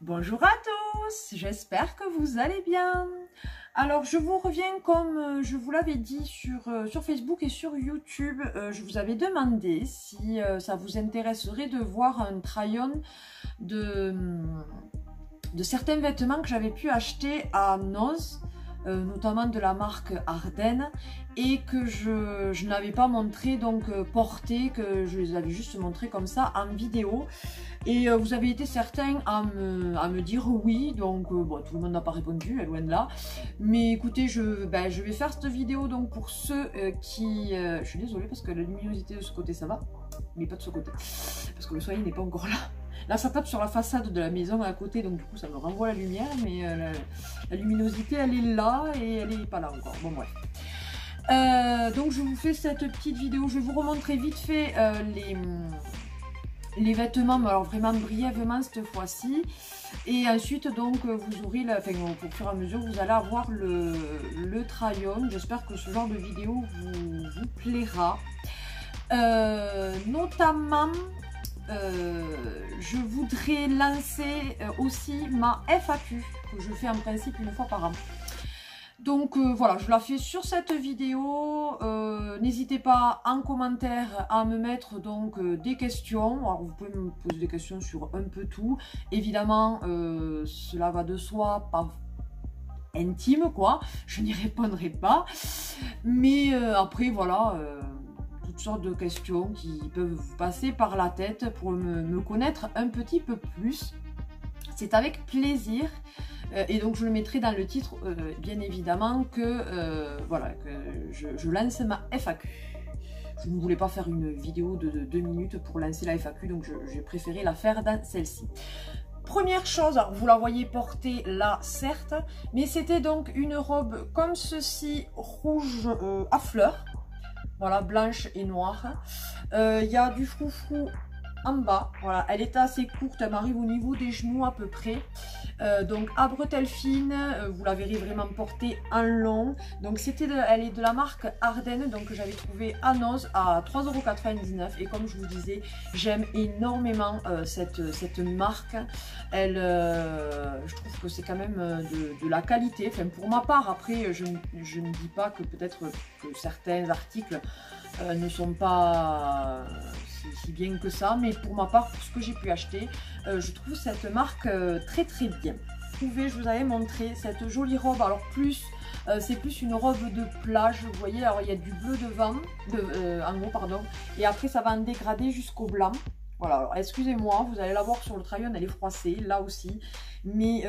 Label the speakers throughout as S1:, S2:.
S1: Bonjour à tous, j'espère que vous allez bien. Alors je vous reviens comme je vous l'avais dit sur Facebook et sur YouTube. Je vous avais demandé si ça vous intéresserait de voir un try-on de certains vêtements que j'avais pu acheter à Noz, notamment de la marque Ardennes, et que je n'avais pas montré, donc porté, que je les avais juste montré comme ça en vidéo. Et vous avez été certains à me dire oui, donc bon, tout le monde n'a pas répondu, loin de là. Mais écoutez, je vais faire cette vidéo donc pour ceux qui... je suis désolée parce que la luminosité de ce côté ça va, mais pas de ce côté, parce que le soleil n'est pas encore là. Là ça tape sur la façade de la maison à côté, donc du coup ça me renvoie la lumière, mais la luminosité elle est là et elle n'est pas là encore. Bon bref. Donc je vous fais cette petite vidéo, je vais vous remontrer vite fait les vêtements, mais alors vraiment brièvement cette fois-ci. Et ensuite donc vous aurez, au fur et à mesure vous allez avoir le try-on. J'espère que ce genre de vidéo vous plaira. Notamment, je voudrais lancer aussi ma FAQ, que je fais en principe une fois par an. Donc voilà, je la fais sur cette vidéo. N'hésitez pas en commentaire à me mettre donc des questions. Alors vous pouvez me poser des questions sur un peu tout. Évidemment, cela va de soi, pas intime quoi. Je n'y répondrai pas. Mais après voilà, toutes sortes de questions qui peuvent vous passer par la tête pour me connaître un petit peu plus. C'est avec plaisir. Et donc je le mettrai dans le titre, bien évidemment, que voilà, que je lance ma FAQ. Je ne voulais pas faire une vidéo de 2 minutes pour lancer la FAQ, donc j'ai préféré la faire dans celle-ci. Première chose, alors vous la voyez porter là, certes, mais c'était donc une robe comme ceci, rouge à fleurs, voilà, blanche et noire. Il y a du froufrou en bas, voilà, elle est assez courte, elle m'arrive au niveau des genoux à peu près. Donc à bretelles fines, vous la verrez vraiment portée en long. Donc elle est de la marque Ardennes, donc que j'avais trouvé à Noz à 3,99 € et comme je vous disais, j'aime énormément cette marque. Elle, je trouve que c'est quand même de la qualité, enfin pour ma part. Après je ne dis pas que peut-être que certains articles ne sont pas si bien que ça, mais pour ma part, pour ce que j'ai pu acheter, je trouve cette marque très très bien. Je vous avais montré cette jolie robe, alors c'est plus une robe de plage, vous voyez, alors il y a du bleu devant, en haut pardon, et après ça va en dégrader jusqu'au blanc. Voilà, alors excusez-moi, vous allez la voir sur le try-on, elle est froissée, là aussi. Mais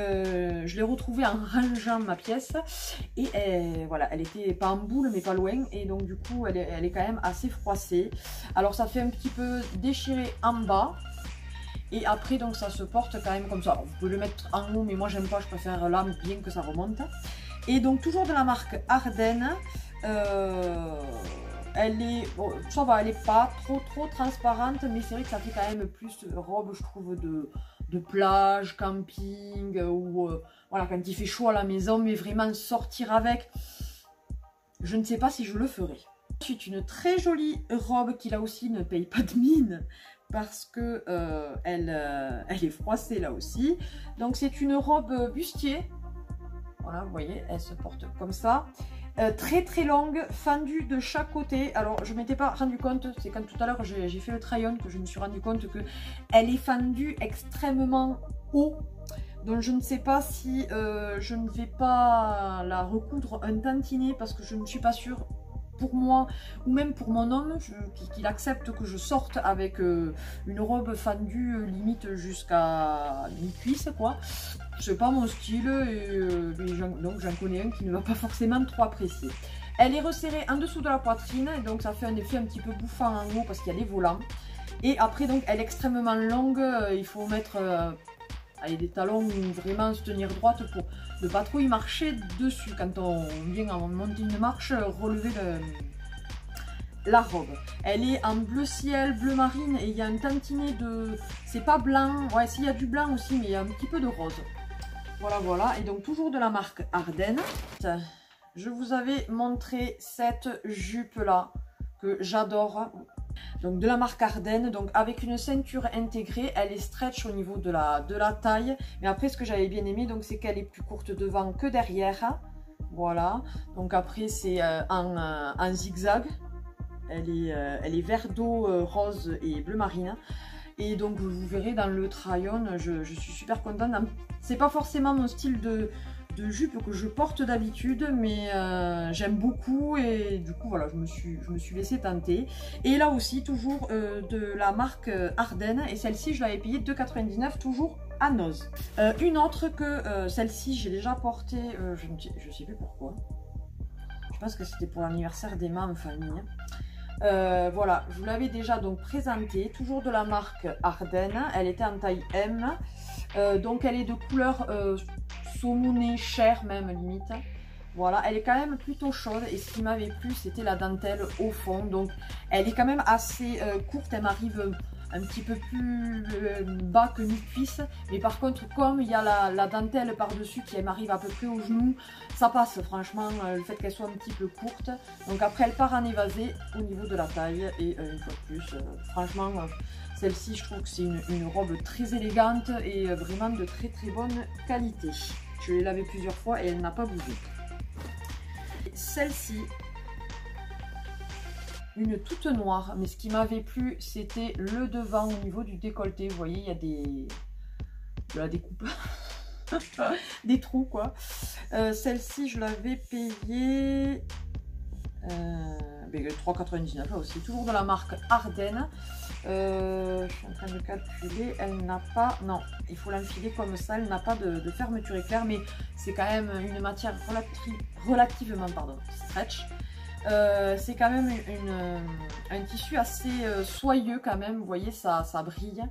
S1: je l'ai retrouvée en rangeant ma pièce. Et voilà, elle était pas en boule, mais pas loin. Et donc du coup, elle est quand même assez froissée. Alors ça fait un petit peu déchiré en bas. Et après, donc ça se porte quand même comme ça. Alors, vous pouvez le mettre en haut, mais moi j'aime pas, je préfère là, bien que ça remonte. Et donc toujours de la marque Ardennes. Elle est, bon, ça va, elle n'est pas trop transparente, mais c'est vrai que ça fait quand même plus robe, je trouve, de plage, camping, ou voilà, quand il fait chaud à la maison, mais vraiment sortir avec, je ne sais pas si je le ferai. Ensuite, une très jolie robe qui là aussi ne paye pas de mine, parce que elle est froissée là aussi. Donc c'est une robe bustier, voilà, vous voyez, elle se porte comme ça. Très très longue, fendue de chaque côté. Alors je ne m'étais pas rendu compte, c'est quand tout à l'heure j'ai fait le try-on que je me suis rendu compte que elle est fendue extrêmement haut. Donc je ne sais pas si je ne vais pas la recoudre un tantinet parce que je ne suis pas sûre pour moi ou même pour mon homme qu'il accepte que je sorte avec une robe fendue limite jusqu'à mi-cuisse quoi. C'est pas mon style et donc j'en connais un qui ne va pas forcément trop apprécier. Elle est resserrée en dessous de la poitrine et donc ça fait un effet un petit peu bouffant en haut parce qu'il y a les volants. Et après donc elle est extrêmement longue, il faut mettre des talons ou vraiment se tenir droite pour ne pas trop y marcher dessus quand on vient en monter une marche, relever la robe. Elle est en bleu ciel, bleu marine et il y a un tantinet de... C'est pas blanc, ouais s'il y a du blanc aussi mais il y a un petit peu de rose. Voilà, voilà. Et donc toujours de la marque Ardennes. Je vous avais montré cette jupe là que j'adore. Donc de la marque Ardennes, donc avec une ceinture intégrée, elle est stretch au niveau de la taille. Mais après ce que j'avais bien aimé, donc c'est qu'elle est plus courte devant que derrière. Voilà. Donc après c'est en zigzag. Elle est vert d'eau, rose et bleu marine. Et donc vous verrez dans le try-on, je suis super contente. C'est pas forcément mon style de jupe que je porte d'habitude, mais j'aime beaucoup et du coup voilà, je me suis laissée tenter. Et là aussi toujours de la marque Ardennes, et celle-ci je l'avais payée 2,99 toujours à Noz. Une autre que celle-ci j'ai déjà portée, je sais plus pourquoi. Je pense que c'était pour l'anniversaire d'Emma en famille. Voilà, je vous l'avais déjà donc présentée, toujours de la marque Ardennes. Elle était en taille M, donc elle est de couleur saumonée, chair même limite. Voilà, elle est quand même plutôt chaude et ce qui m'avait plu c'était la dentelle au fond. Donc elle est quand même assez courte, elle m'arrive un petit peu plus bas que mi-cuisse, mais par contre comme il y a la dentelle par dessus qui m'arrive à peu près au genou, ça passe franchement le fait qu'elle soit un petit peu courte. Donc après elle part en évasé au niveau de la taille et une fois de plus franchement celle-ci je trouve que c'est une robe très élégante et vraiment de très très bonne qualité. Je l'ai lavée plusieurs fois et elle n'a pas bougé. Celle-ci, une toute noire, mais ce qui m'avait plu c'était le devant au niveau du décolleté. Vous voyez il y a de la découpe des trous quoi. Celle-ci je l'avais payée 3,99 là aussi, toujours de la marque Ardennes. Je suis en train de calculer, elle n'a pas, non, il faut l'enfiler comme ça, elle n'a pas de fermeture éclair, mais c'est quand même une matière relativement stretch. C'est quand même un tissu assez soyeux quand même, vous voyez ça brille.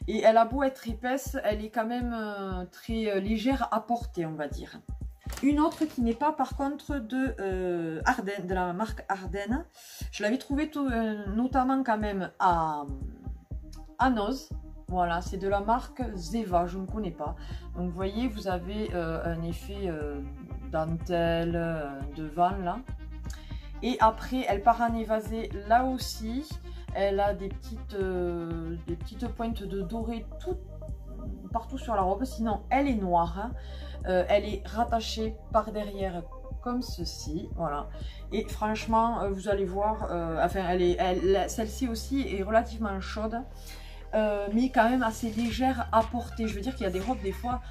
S1: Et elle a beau être épaisse, elle est quand même très légère à porter on va dire. Une autre qui n'est pas par contre de Ardennes, de la marque Ardennes, je l'avais trouvée notamment quand même à Noz. Voilà, c'est de la marque Zeva, je ne connais pas. Donc vous voyez, vous avez un effet dentelle devant là. Et après, elle part en évasé là aussi. Elle a des petites pointes de doré tout partout sur la robe. Sinon, elle est noire. Hein. Elle est rattachée par derrière comme ceci. Voilà. Et franchement, vous allez voir, celle-ci aussi est relativement chaude. Mais quand même assez légère à porter. Je veux dire qu'il y a des robes, des fois,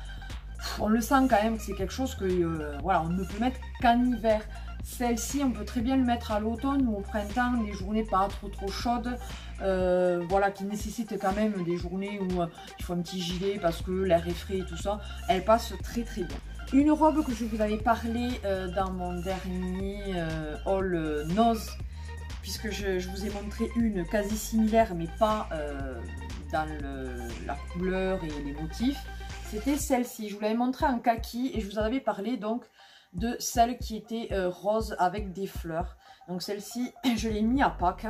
S1: on le sent quand même que c'est quelque chose que voilà, on ne peut mettre qu'en hiver. Celle-ci, on peut très bien le mettre à l'automne ou au printemps, des journées pas trop chaudes, voilà, qui nécessitent quand même des journées où il faut un petit gilet parce que l'air est frais et tout ça. Elle passe très très bien. Une robe que je vous avais parlé dans mon dernier haul Noz, puisque je vous ai montré une quasi similaire, mais pas dans la couleur et les motifs. C'était celle-ci. Je vous l'avais montré en kaki et je vous en avais parlé donc de celle qui était rose avec des fleurs. Donc celle-ci, je l'ai mis à Pâques.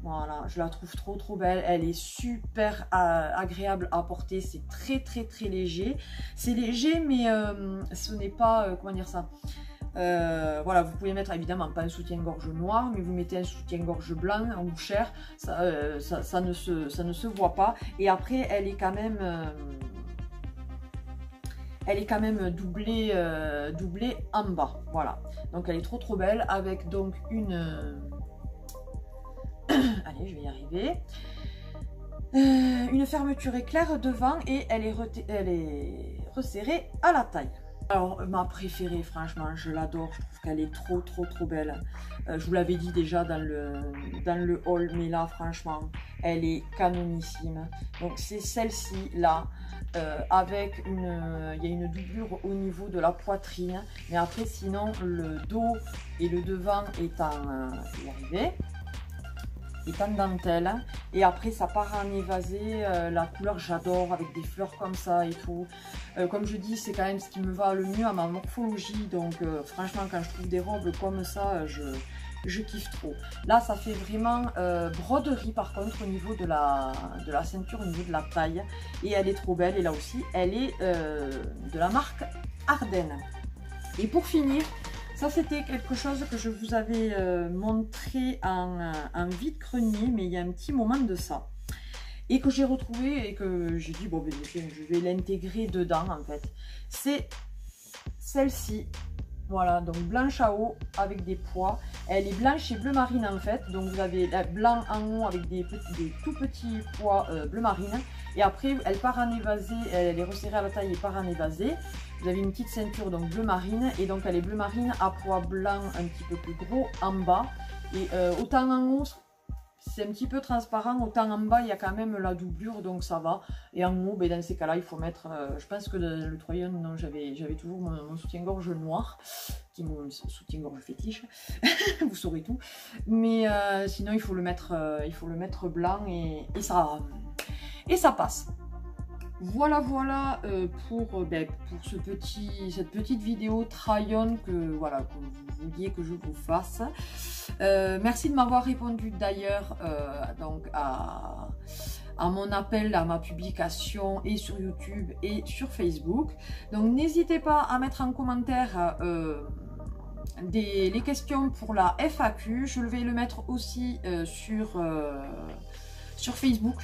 S1: Voilà, je la trouve trop belle. Elle est super agréable à porter. C'est très léger. C'est léger, mais ce n'est pas, comment dire ça, voilà, vous pouvez mettre évidemment pas un soutien-gorge noir, mais vous mettez un soutien-gorge blanc en bouchère, ça ne se voit pas. Et après, elle est quand même doublée en bas. Voilà, donc elle est trop belle avec donc une allez, je vais y arriver, une fermeture éclair devant et elle est resserrée à la taille. Alors ma préférée, franchement je l'adore, je trouve qu'elle est trop belle. Je vous l'avais dit déjà dans le haul, mais là franchement elle est canonissime. Donc c'est celle-ci là, avec il y a une doublure au niveau de la poitrine, mais après sinon le dos et le devant est en dentelle, et après ça part en évasé. La couleur j'adore, avec des fleurs comme ça et tout. Comme je dis, c'est quand même ce qui me va le mieux à ma morphologie, donc franchement quand je trouve des robes comme ça, je kiffe trop. Là, ça fait vraiment broderie par contre au niveau de la ceinture, au niveau de la taille. Et elle est trop belle. Et là aussi, elle est de la marque Ardennes. Et pour finir, ça c'était quelque chose que je vous avais montré en vide-grenier, mais il y a un petit moment de ça. Et que j'ai retrouvé et que j'ai dit, bon, ben, je vais l'intégrer dedans en fait. C'est celle-ci. Voilà, donc blanche à eau avec des pois. Elle est blanche et bleu marine en fait. Donc vous avez la blanc en haut avec des tout petits pois bleu marine. Et après, elle part en évasé, elle est resserrée à la taille et part en évasé. Vous avez une petite ceinture donc bleu marine. Et donc elle est bleu marine à pois blanc un petit peu plus gros en bas. Et autant en haut, c'est un petit peu transparent, autant en bas il y a quand même la doublure, donc ça va. Et en haut, ben, dans ces cas là il faut mettre, je pense que le Troyen, non, j'avais toujours mon soutien-gorge noir, qui est mon soutien-gorge fétiche, vous saurez tout. Mais sinon il faut le mettre blanc et ça passe. Voilà pour cette petite vidéo try-on que vous vouliez que je vous fasse. Merci de m'avoir répondu d'ailleurs donc à mon appel, à ma publication et sur YouTube et sur Facebook. Donc n'hésitez pas à mettre en commentaire les questions pour la FAQ. Je vais le mettre aussi sur Facebook.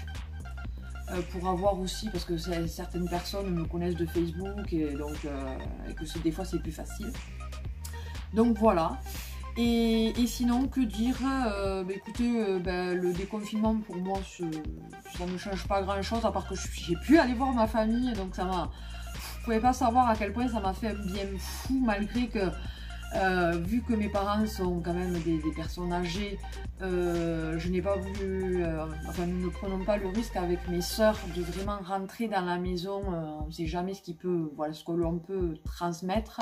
S1: Pour avoir aussi, parce que certaines personnes me connaissent de Facebook et donc et que des fois c'est plus facile. Donc voilà. Et sinon, que dire, écoutez, le déconfinement pour moi ça ne change pas grand chose, à part que j'ai pu aller voir ma famille, donc ça m'a, vous pouvez pas savoir à quel point ça m'a fait un bien fou, malgré que vu que mes parents sont quand même des personnes âgées, je n'ai pas voulu, enfin nous ne prenons pas le risque avec mes sœurs de vraiment rentrer dans la maison, on ne sait jamais ce que l'on peut transmettre,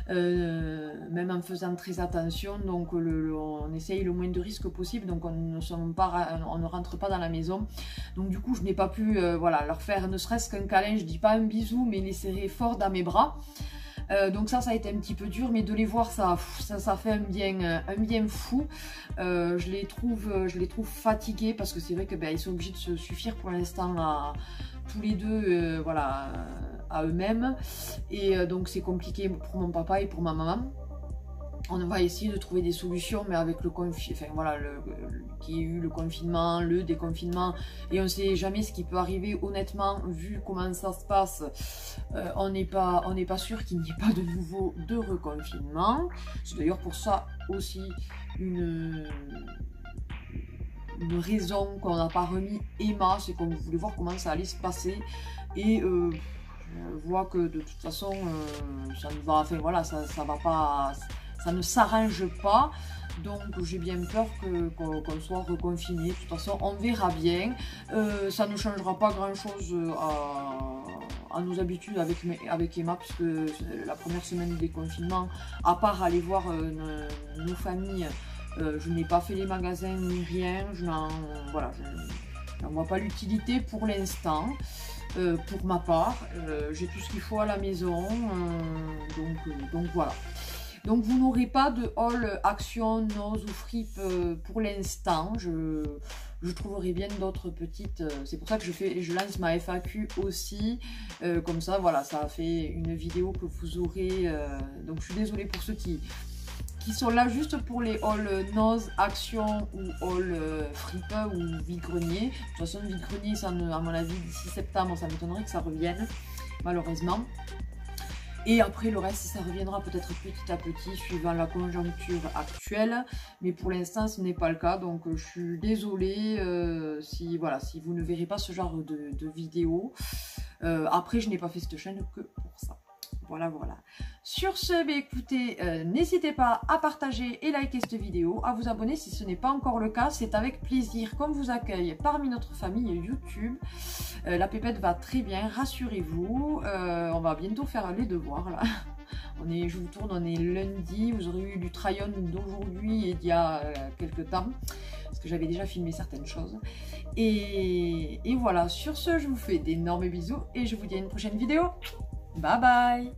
S1: même en faisant très attention, donc on essaye le moins de risques possible, donc on ne rentre pas dans la maison, donc du coup je n'ai pas pu leur faire ne serait-ce qu'un câlin, je dis pas un bisou, mais les serrer fort dans mes bras. Donc ça a été un petit peu dur, mais de les voir ça fait un bien fou. Je les trouve fatigués, parce que c'est vrai que ils sont obligés de se suffire pour l'instant à tous les deux à eux-mêmes, et donc c'est compliqué pour mon papa et pour ma maman. On va essayer de trouver des solutions, mais avec le qui a eu le confinement, le déconfinement, et on ne sait jamais ce qui peut arriver. Honnêtement, vu comment ça se passe, on n'est pas sûr qu'il n'y ait pas de nouveau de reconfinement. C'est d'ailleurs pour ça aussi une raison qu'on n'a pas remis Emma, c'est qu'on voulait voir comment ça allait se passer, et je vois que de toute façon ça ne va, ça va pas. Ça ne s'arrange pas, donc j'ai bien peur qu'on soit reconfiné. De toute façon, on verra bien. Ça ne changera pas grand-chose à nos habitudes avec Emma, puisque la première semaine du déconfinement, à part aller voir nos familles, je n'ai pas fait les magasins ni rien. Je n'en vois pas l'utilité pour l'instant. Pour ma part, j'ai tout ce qu'il faut à la maison, donc voilà. Donc vous n'aurez pas de haul Action, Nose ou Fripe pour l'instant. Je trouverai bien d'autres petites. C'est pour ça que je lance ma FAQ aussi. Comme ça, voilà, ça a fait une vidéo que vous aurez. Donc je suis désolée pour ceux qui sont là juste pour les hauls Nose, Action ou haul Fripe ou vide-grenier. De toute façon, vide-grenier, à mon avis, d'ici septembre, ça m'étonnerait que ça revienne, malheureusement. Et après, le reste, ça reviendra peut-être petit à petit, suivant la conjoncture actuelle. Mais pour l'instant, ce n'est pas le cas. Donc, je suis désolée si vous ne verrez pas ce genre de vidéo. Après, je n'ai pas fait cette chaîne que pour ça. Voilà. Sur ce, écoutez, n'hésitez pas à partager et liker cette vidéo, à vous abonner si ce n'est pas encore le cas. C'est avec plaisir qu'on vous accueille parmi notre famille YouTube. La pépette va très bien, rassurez-vous. On va bientôt faire les devoirs là. Je vous tourne, on est lundi. Vous aurez eu du try-on d'aujourd'hui et d'il y a quelques temps, parce que j'avais déjà filmé certaines choses. Et voilà, sur ce, je vous fais d'énormes bisous et je vous dis à une prochaine vidéo. Bye bye.